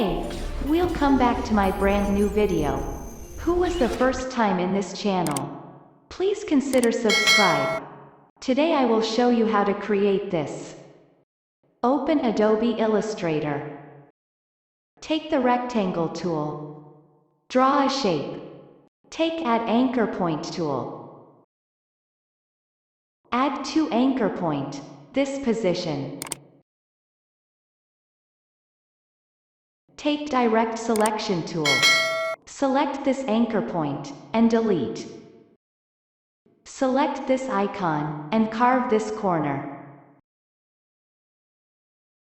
Hey, welcome back to my brand new video. Who was the first time in this channel? Please consider subscribe. Today I will show you how to create this. Open Adobe Illustrator. Take the rectangle tool. Draw a shape. Take Add Anchor Point tool. Add to anchor point, this position. Take Direct Selection tool. Select this anchor point, and delete. Select this icon, and carve this corner.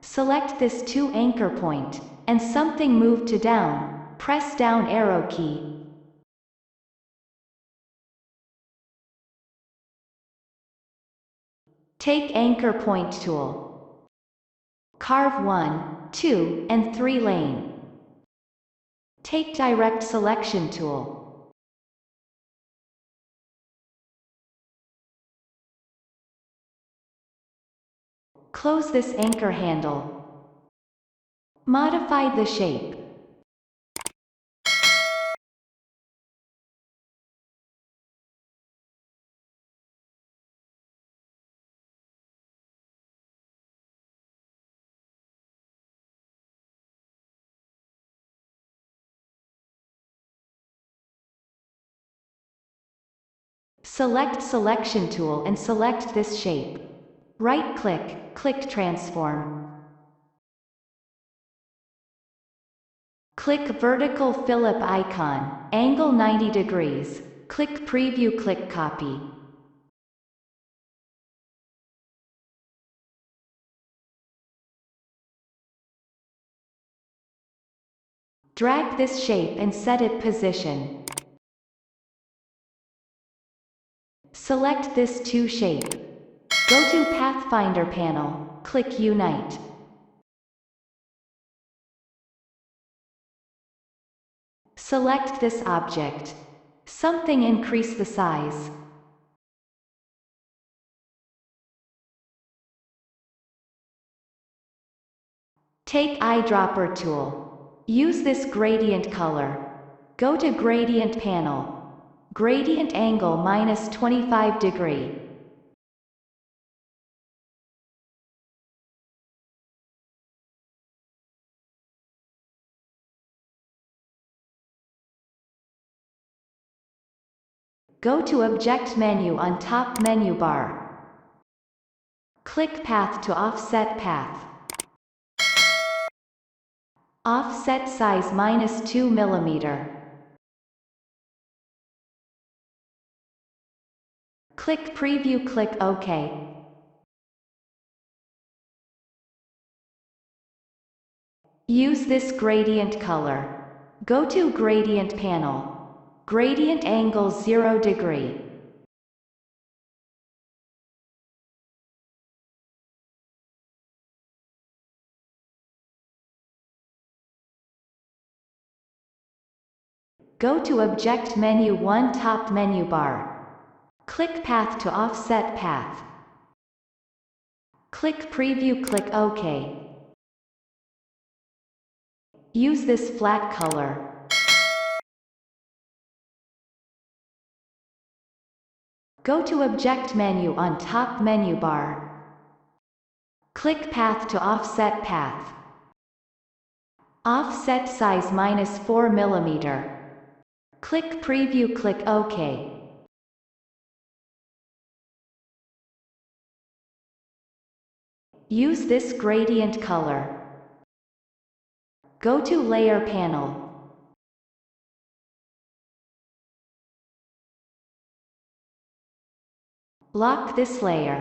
Select this to anchor point, and something move to down, press down arrow key. Take Anchor Point tool. Carve 1, 2, and 3 lane. Take Direct Selection tool. Close this anchor handle. Modify the shape. Select Selection tool and select this shape. Right-click, click Transform. Click Vertical Flip icon, angle 90 degrees. Click Preview, click Copy. Drag this shape and set it position. Select this 2 shape. Go to Pathfinder panel, click Unite. Select this object. Something increase the size. Take Eyedropper tool. Use this gradient color. Go to Gradient panel. Gradient angle -25 degree. Go to Object menu on top menu bar. Click Path to offset path. Offset size -2 mm. Click Preview, click OK. Use this gradient color. Go to Gradient panel. Gradient angle 0 degree. Go to Object menu 1 top menu bar. Click Path to offset path. Click Preview, click OK. Use this flat color. Go to Object menu on top menu bar. Click Path to offset path. Offset size -4 mm. Click Preview, click OK. Use this gradient color. Go to Layer panel. Lock this layer.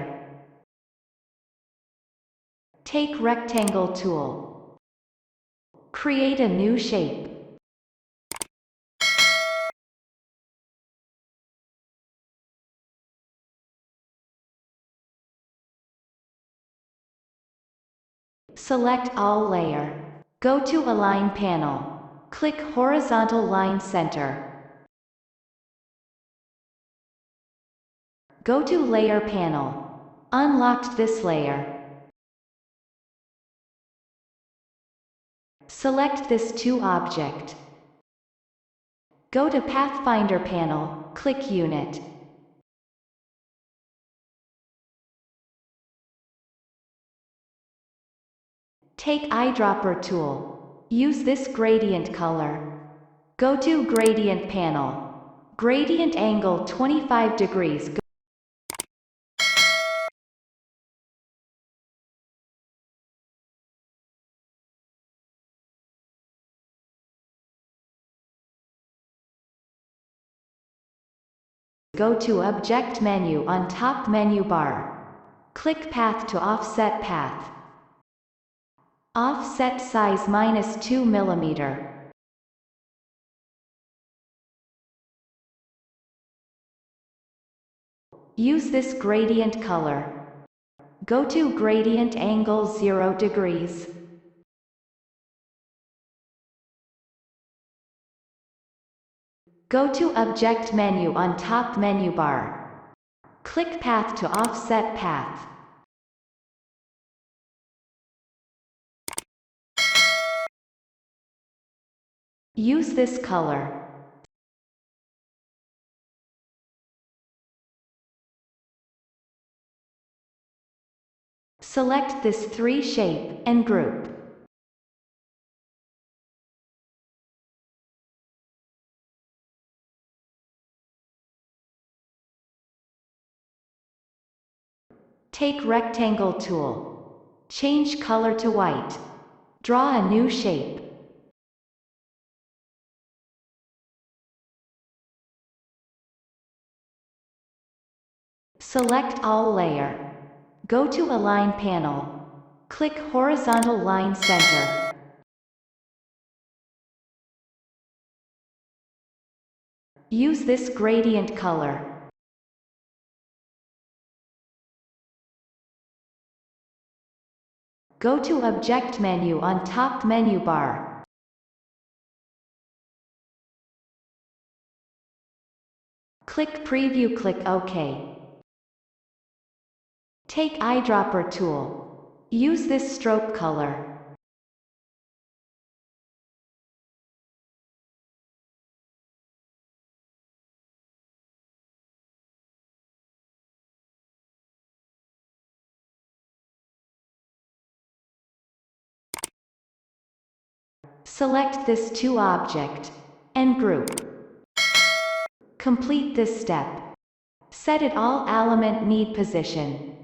Take Rectangle tool. Create a new shape. Select all layer. Go to Align panel. Click Horizontal Line Center. Go to Layer panel. Unlock this layer. Select this 2 object. Go to Pathfinder panel, click Unit. Take eyedropper tool. Use this gradient color. Go to Gradient panel. Gradient angle 25 degrees. Go to Object menu on top menu bar. Click Path to offset path. Offset size -2 mm. Use this gradient color. Go to Gradient angle 0 degrees. Go to Object menu on top menu bar. Click Path to offset path. Use this color. Select this 3 shape, and group. Take Rectangle tool. Change color to white. Draw a new shape. Select all layer. Go to Align panel. Click Horizontal Line Center. Use this gradient color. Go to Object menu on top menu bar. Click Preview, click OK. Take Eyedropper tool. Use this stroke color. Select this 2 object, and group. Complete this step. Set it all element need position.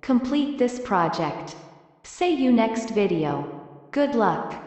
Complete this project. See you next video. Good luck.